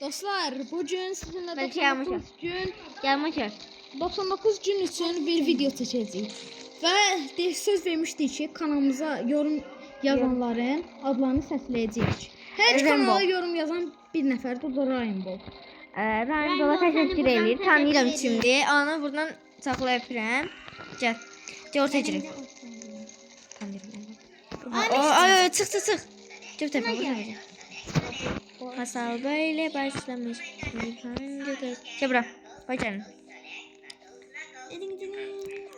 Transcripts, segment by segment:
Dostlar, bugün sizinle Belki 99 gün için bir video çəkəcəyik. Və söz vermişdik ki, kanalımıza yorum yazanların adlarını səsləyəcəyik. Hər kanala yorum yazan bir nəfərdir, o da Rainbow. Rainbow'a təşəkkür edir. Tanıyıram şimdi. Onu buradan saxlaya bilirəm. Gəl. Gəl ortaya girin. Tanıyıram. Çıx. Cüb təfə. Masal böyle başlamış. Gəl bura. Qoy gəlin.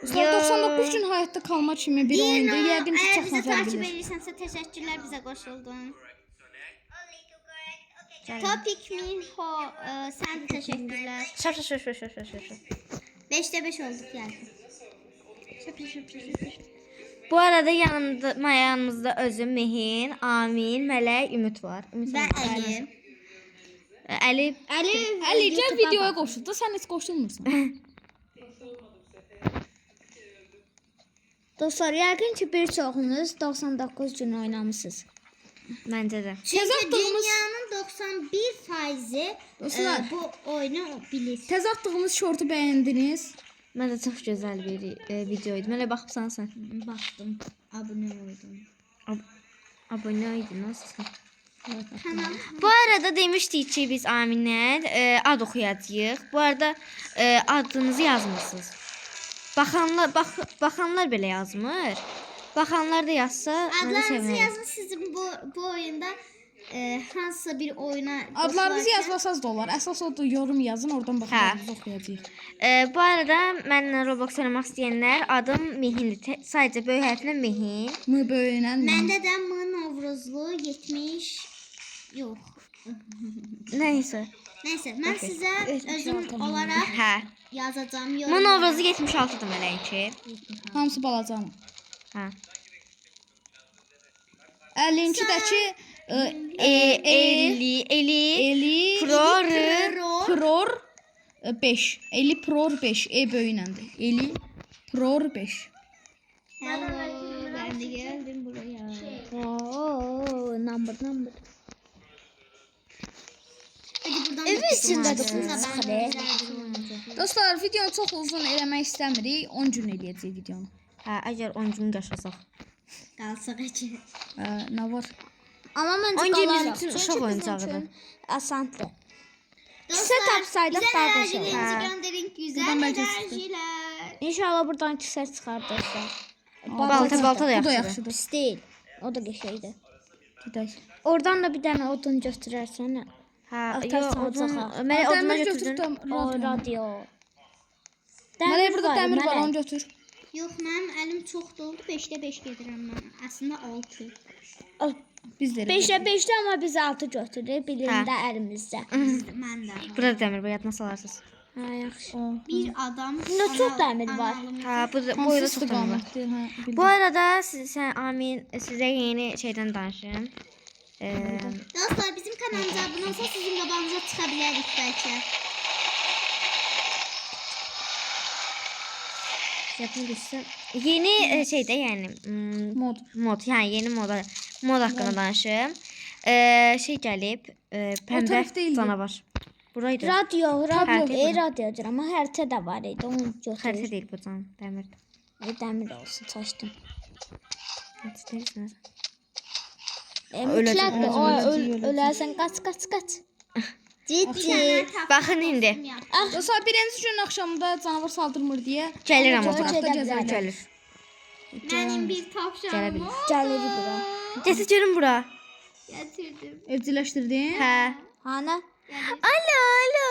99 gün hayatta kalma kimi bir oyundur. Yəqin ki, çox bizi nəfər takip bilir. edirsənsə təşəkkürlər, bizə qoşuldun. Topic Minho, sən də təşəkkürlər. Şap. 5'te 5 olduk yani. Bu arada yanımızda özüm Mehin, Amin, Mələk, Ümid var. Ben Ali. Əli, gəl videoya qoşul da, sən heç qoşulmursan. Dostlar, yəqin ki, bir çoxunuz 99 gün oynamışsınız. Məncə də. Çünkü dünyanın 91% Dostlar, bu oyunu bilir. Təzə atdığımız şortu bəyəndiniz. Məncə çox gözəl bir video idi. Mənə baxıbsan sən. Baktım, abone oldum. Abunə idin, nasılsın? Kanal. Bu arada demişdik ki, biz Aminlə ad oxuyacağıq. Bu arada adınızı yazmırsınız. Baxanlar belə yazmır. Baxanlar da yazsa, mən də Adlarınızı sevinirim. yazın sizin bu oyunda hansısa bir oyuna Adlarınızı qoşularkən- yazmasanız da olar. Əsas odur, yorum yazın, oradan baxarız, oxuyacağıq. Bu arada mənlə Roblox oynamaq istəyənlər, adım Mehindir. Sadəcə böyük hərflə Mehin. M böyüyən. Məndə də M Novruzlu 70 yox. Nəysə. Neyse, mən sizə özüm olaraq Hə. yazacağım yorum. Bunun obrazı 76-dır mələyki. Hamısı balacanı. Hə. 52-dəki Eli, Pror 5. Eli Pror 5. Böyüyəndir. Eli Pror 5. Hello, ben de geldim buraya. Number. Hadi buradan Evet, içində da çıxır. Dostlar, videonu çox uzun eləmək istəmirik. 10 gün eləyəcək videonu. hə, əgər 10 gün yaşasaq. Kalsak acı. Nə var? Amma məncə 10 gün qalarıq. bizim Çünki uşaq bizim oyuncağıdır. üçün asandır. Dostlar, tapsaydıq bize daha da enerjilerinizi şey. gönderin. Güzel Buradan belki enerjiler. İnşallah buradan kisər çıxar dostlar. Balta da Bu da yaxşıdır. yaxşıdır. Pis deyil. O da qəşəngdir. Gedək. Oradan da bir dənə odun götürərsən. Hə, Atarsan yox, odun. ocağa. Mənə oduna Dəmir götürdün. götür. O radio. Mənə burada dəmir var, Mələk. onu götür. Yok, mənim əlim çox doldu. 5'te 5 gedirəm mən. Aslında 6. Biz də. 5'ə 5'də amma biz 6 götürürük. Birində əlimizdə. Mən də. Burada dəmir var, yadına salarsınız. Ha, yaxşı. Bir adam. Bunda çox dəmir var. Hə, bu boyda Hansı çox dəmir var. istiqamətdir? Hə, Bu arada sən Amin sizə yeni şeydən danışım. Dostlar, bizim kanalımıza abone olsa sizin qabağınıza çıxa bilərik bəlkə. Yapın düşsün. Yeni şeydə yəni mod, yəni yeni mod haqqında danışım. Şey gəlib, pəmbə tərəf deyildi. canavar. Buraydı. Radio, Hə, radiodur amma xəritə də var idi. Onu Xəritə götürür. deyil bu can, dəmir. Dəmir olsun, çaşdım. Xəritə deyilsin. Mütləqdir. O öləcək. ölərsən, qaç. Ciddi. Baxın indi. Dostlar, birinci gün axşamında canavar saldırmır deyə Gəlir amma Çox bura. gedə bilərlər. Gəlir. Mənim bir Gələ tavşanım bilir. var. Gəlir bura. Gətir görün bura. Getirdim. evcilleşdirdin. Hə. Hana? Alo.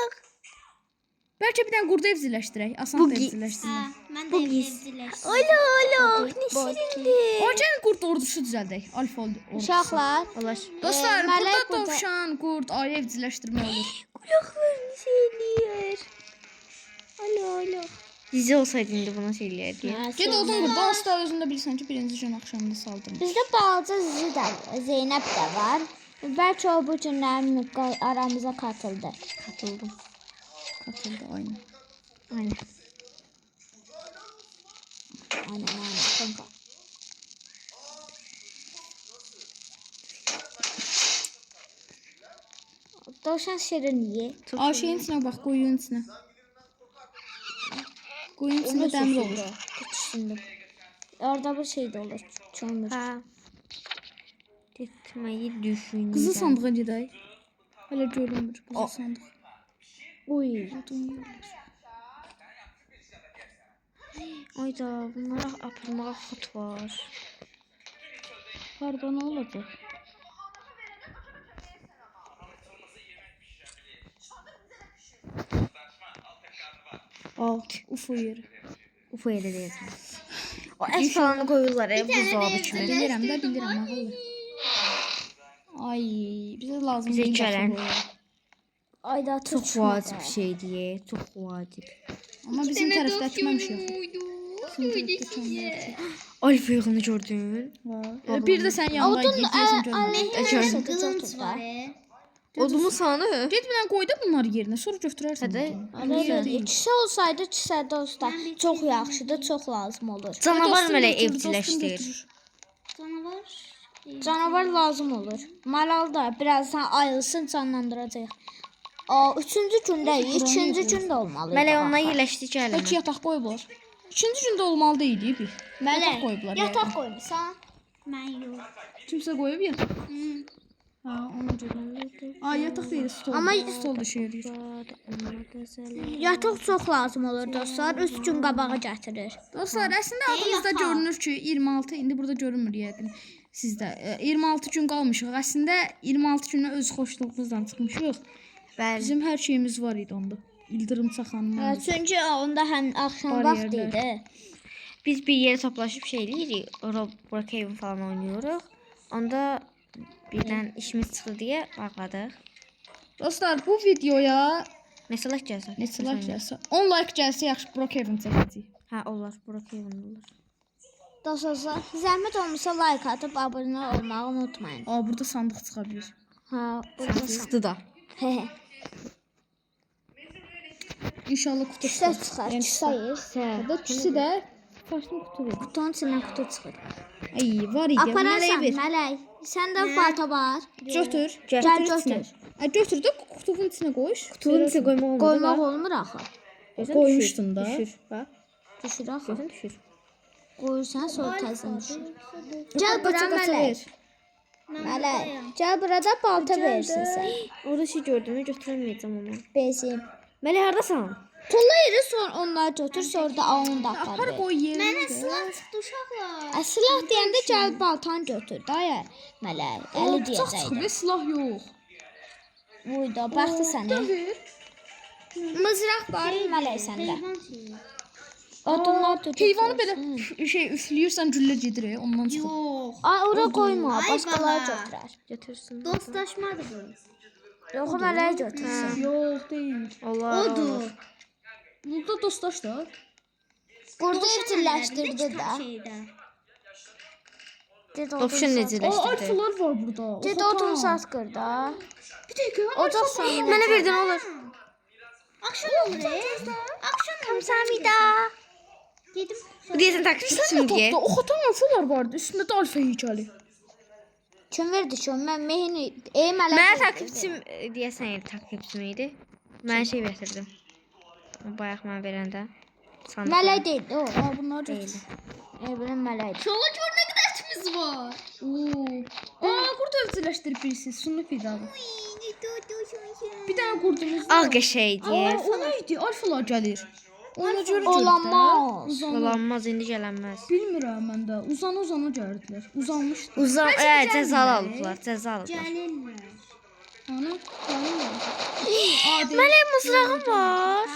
Bəlkə bir dənə qurda evcilleşdirək. Asan da Bu gi- evcilleşdirmək. Mən də evcilleşdim. Alo. Ne şirindir. Oncan qurd ordusu düzəldək. Alfa ordusu. Uşaqlar. Olar. Dostlar, Mələk burada burada- tavşan, qurd, ayı evcilleşdirmək olur. Kulaklarını söylüyor. Alo. Dizi olsaydı indi buna şey eləyərdi. Get odun qurd. Asla özündə bilirsən ki, birinci gün axşamında saldırmır. Bizdə balaca Zizi də, Zeynəb də var. Bəlkə o bu günlərin aramıza katıldı. Katıldım. Katıldı, aynen. Aynen. Aynen. Kanka. Dovşan şirinliyi. Aa şeyin içine bak, qoyunun içine. Qoyunun içində dəmir olur. Düşündüm. Orada bir şey de olur. Kömür. Ha. Getməyi düşündüm. Qızıl sandığa gedək. Hələ görünmür qızıl sandıq. Uy. Ayda bunlara aparmağa xut var. Harda nə olacaq? Alt, UFO yeri. UFO yerə deyəcəm. O əs falanı qoyurlar buzdolabı kimi. Bilirəm də, bilirəm ağıllı. Ay, bizə lazım Bizə değil gələn. bu. Ayda Çox vacib şeydir, çox vacib. Amma bizim tərəfdə əkməmişik. Bizim tərəfdə kəmlər. Alfa yığını gördün? var. Bir də sən yanına gedirsən görmürsən. Qılınc var. Odumu sanı? Get bilən qoy da bunları yerinə, sonra götürərsən. Hədə İkisi olsaydı ikisi dostlar. Çox yaxşıdır, çox lazım olur. canavar mələ evciləşdir. Canavar. Canavar lazım olur. Maral da birazdan ayılsın, canlandıracaq. Üçüncü gündəyik, üçüncü gündə olmalı. Mələ ondan yerləşdi gəlmə. Bəlkə yataq qoyublar. Üçüncü gündə olmalı deyil bir. Yataq qoyublar. Yataq qoymusan. Mən yox. Kimsə qoyub yataq. Ha, ona görə. Aa, yataq deyil, stol. Amma stol düşürür. Yataq çox lazım olur dostlar. 3 gün qabağa gətirir. Dostlar, əslində adınızda görünür ki, 26, indi burada görünmür yəqin sizdə. 26 gün qalmışıq. Əslində 26 günə öz xoşluğumuzdan çıxmışıq. Bəli. Bizim hər şeyimiz var idi onda. İldırım çaxanımız. Çünki onda həm axşam Bariyerlər. vaxtı idi. Biz bir yere toplaşıp şey eləyirik. Brookhaven falan oynuyoruz. Onda birdən işimiz çıxdı deyə bağladıq. Dostlar, bu videoya Neçə like gəlsə? neçə like gəlsə, 10 like gəlsə yaxşı Brookhaven çəkəcəyik. Hə, olar. Brookhaven olur. Dostlar, zəhmət olmasa like atıb abunə olmağı unutmayın. Aa, burada sandıq çıxa bilir. Ha, burada Çıxdı da. İnşallah kutu Küsə çıxar, Yəni küsəyir. Da küsü də başlı kutu verir. Qutunun içindən qutu çıxır. Ay, var idi. Mələyə Apararsan, ver. mələk. Səndə balta var. Götür. Gəl içinə. götür. Götür də kutunun içinə qoy. Qutunun içinə qoymaq olmaz. Qoymaq olmur axı. Qoymuşdun da. Düşür. Bax. Düşür axı. Gözün düşür. Qoyursan, sonra təzən düşür. Gəl bura Qaça mələk. ver. Mələk. Gəl burada balta versin sən. Orada şey gördüm, götürəməyəcəm onu. Bezim. Mələ hardasan? Pulla yeri sonra onları götür, sonra da 10 dəqiqə Apar ver. qoy yerinə. Mənə silah çıxdı uşaqlar. Silah deyəndə gəl baltanı götür da ya. Mələk, əli Bıçaq çıxıb, deyəcəkdim. silah yox. Buyda, baxdı sənə. Ver. Mızraq var mələk səndə. Heyvan şeyi. Odunlar tutub. Heyvanı belə şey üfləyirsən güllə gedir, ondan çıxır. Yox. Ay, ora qoyma, Ay, başqaları bala. götürər. Götürsün. Dostlaşmadı bu. Yox, mələk götürsün. Yox, deyil. Olar. Odur. Burada dostlaşlar. Burada evcilleşdirdi də. Şeydə. Ded Option Aa, necələşdirdi? alfalar var burada. Ded odun satqır da. Bir dəqiqə. Ocaq sanırım. Mənə verdin olur. Akşam olur. Akşam Kamsamida. Gedim. Bu deyəsən takipçisin deyə. Topda o xatan alfalar vardı. Üstündə də alfa heykəli. Kim verdi şu? Mən mehini... mələk. Mənə takipçim deyəsən takipçim idi. Mən şey gətirdim. Bayaq mən verəndə. Sandıqlar. Mələk deyildi o. Aa, bunlar Deyil. Bilən mələkdir. Şola gör nə qədər etimiz var. Oo. Aa, qurd evcilleşdirib birisi. Sunlu fidadır. Bir dənə qurdumuz Ağ var. qəşəydir. Aa, o nə idi? Alfalar gəlir. Ona görə Olanmaz. Olanmaz, indi gələnməz. Bilmirəm mən də. Uzana gəldilər. Uzanmışdı. Cəzalı alıblar, cəza alıblar. Gəlirlər. Ana, gəlin. Mələ mızrağım var.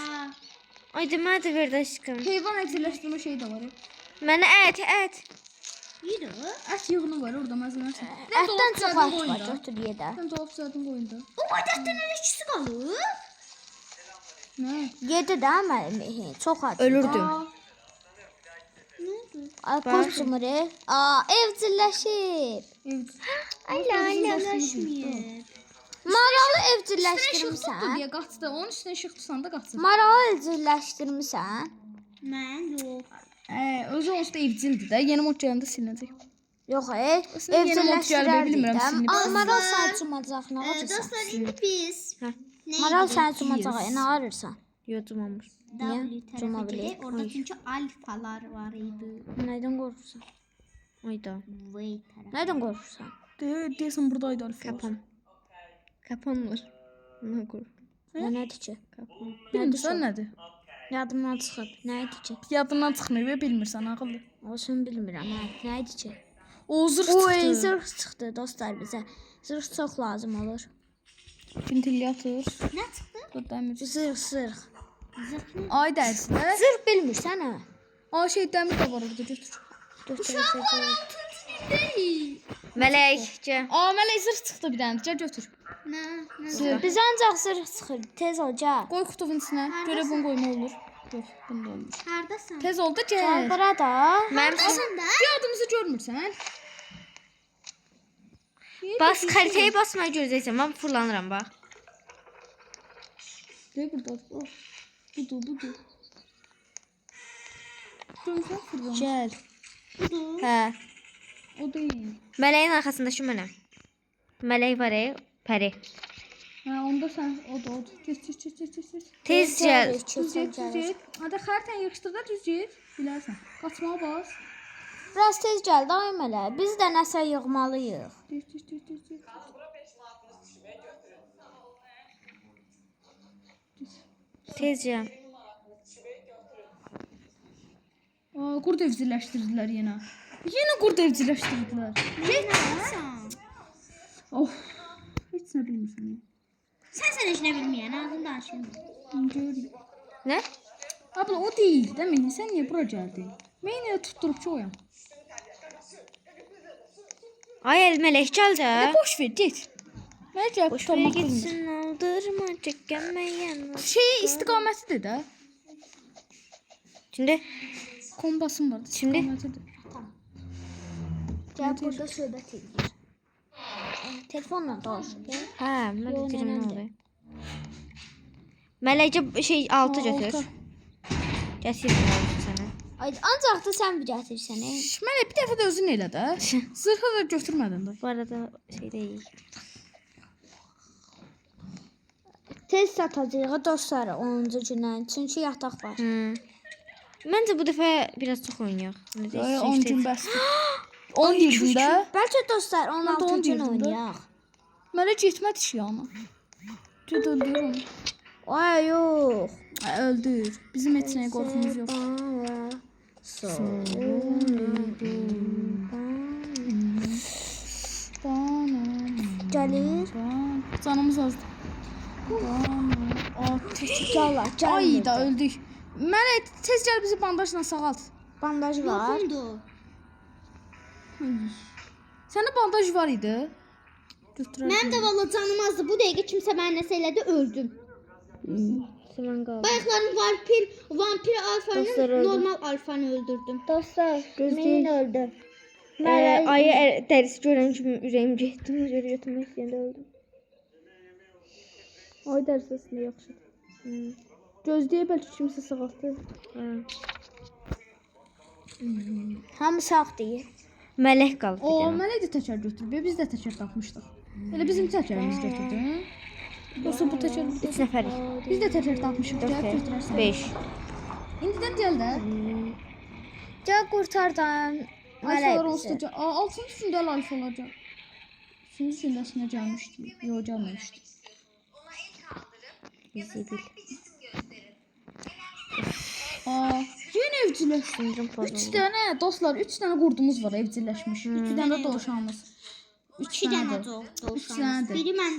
Ay demə də verdə aşkım. Heyvan evcilleşdirmə şeyi də var. Mənə ət. Yürü. Ət yığını var orada məzələrsən. Ətdən çox ət var, götür ye də. Sən dolab zədin qoyunda. O badətdən elə ikisi qalır. Nə? Yedi də mehi, çox acı. Ölürdüm. Ay, qoçmur. Evcilleşib. Eləşməyib. Maralı Işıqdır evcilleşdirmisən. deyə qaçdı. Onun üstünə işıq tutsan da qaçsın. Maralı evcilleşdirmisən. Mən yox. Özü onsuz da evcildir də. Yeni mod gələndə silinəcək. Yox, Aslında yeni mod gəlmir, bilmirəm, evcilleşdirərdik. silini Maral sən cumacaq, nə acısan? Dostlar indi biz Hə. Maral sən cumacaq, nə arırsan? Yoxdumamır. W Cuma tərəfə bilir. gedək. Orada çünki alfalar var idi. Nədən qorxursan? Ayda. V tərəf. Nədən qorxursan? Deyəsən buradaydı alfa. Kapan. Kapanmır. Nə qur? O nədir ki? Kapan. Bilmirsən nədir? Yadımdan çıxıb. Nə idi ki? Yadından çıxmır və bilmirsən ağıllı. Olsun bilmirəm. Nə idi ki? O zırh Oy, çıxdı. zırh çıxdı dostlar bizə. Zırh çox lazım olur. Ventilator. Nə çıxdı? Dəmir. Zırh. Ay dərsidə. Zırh bilmirsən hə? Ay şey dəmir də var orada götür. Mələk, gəl. Aa mələk zırh çıxdı bir dənə. Gəl götür. Nə? Biz ancaq zırh çıxır. Tez ol gəl. Qoy qutunun içinə. Görə bunu qoyma olur. Yox, bunda olmur. Hardasan? Tez ol da Gəl gəl. bura da. Hardasan da? Yadımızı görmürsən? Bas, xəritəyə basmaya görəcəksən. Mən fırlanıram bax. Dey burada. Oh. Budur. Görürsən fırlan. Gəl. Hə. O deyil. Mələyin arxasındakı mənəm. Mələk var, pəri. Hə, onda sən o da. Keç. Tez gəl. Düz get. Hadi xəritəni yığışdır da düz get. Bilərsən. Qaçmağa bas. Biraz tez gəl də ay mələ. Biz də nəsə yığmalıyıq. Düz. Tez gəl. Aa, qurd evcilleştirdilər yenə. Yenə qurd evcilleştirdilər. Oh. Heç nə bilmirsən. Sən heç nə bilməyən, ağzını danışırmı? Görürük. Nə? Abla o değil değil mi? Sen niye buraya geldin? Ben yine tutturup çoğuyam. Ay, mələk gəl də. Boş ver git. Ne cevap Boş ver tutanmak bilmir. getsin, aldırma, çəkənməyən. Şey istikamətidir də. Şimdi Kombasım var. Şimdi? İstikametidir. Gəl burada söhbət edir. Telefonla danış. hə, mən Yo, də deyirəm nə nənəmdir. oluyor. Mələkcə şey 6 götür. Gətirəm sənə. Ay, ancaq da sən bir gətirsən. Mən bir dəfə də özün elə də. Zırhı da götürmədin də. Bu arada şey deyil. Tez satacağıq dostlar 10-cu gündən. Çünki yataq var. Məncə bu dəfə biraz çox oynayaq. 10 gün bəsdir. 10 gündə. Bəlkə dostlar 16 10 gün gündə. oynayaq. Mənə getmədi şey ama. Cüd öldürürüm. Ay yox. Öldür. Bizim heç nəyə qorxumuz yox. Gəlir. Canımız azdır. Gəl. Ay da öldük. Mənə tez gəl bizi bandajla sağalt. Bandaj var. Yoxundu. Səndə bandaj var idi? Mənim də valla canım azdı. Bu dəqiqə kimsə mənə nəsə elədi, öldüm. Zaman qaldı. Bayaqların vampir alfanı, normal alfanı öldürdüm. Dostlar, Gözləyim. öldü. Ayı dərisi görən kimi ürəyim getdi. Ona görə götürmək istəyəndə öldüm. Ay dərsəsində yaxşı. Gözləyə bəlkə kimsə sağaltdı. Hamı sağ deyir. Mələk qaldı. O, mənə də təkər götürüb. Biz də təkər tapmışdıq. Elə bizim təkərimiz götürdü. Yoxsa bu təkər 3 nəfərik. biz də təkər tapmışıq. Gəl 4, götürərsən. 5. İndidən gəl də. Gəl qurtardan. Alfalar olsun. 6-cı gündə alfa olacaq. 3-cü gündə əslində gəlmişdi. Yox, gəlməmişdi. Zibil. Yenə evcilleşdik. 3 dənə dostlar, 3 dənə qurdumuz var evcilleşmiş. 2 dənə də dovşanımız. 2 dənə dovşanımız. dənədir. Biri məndə.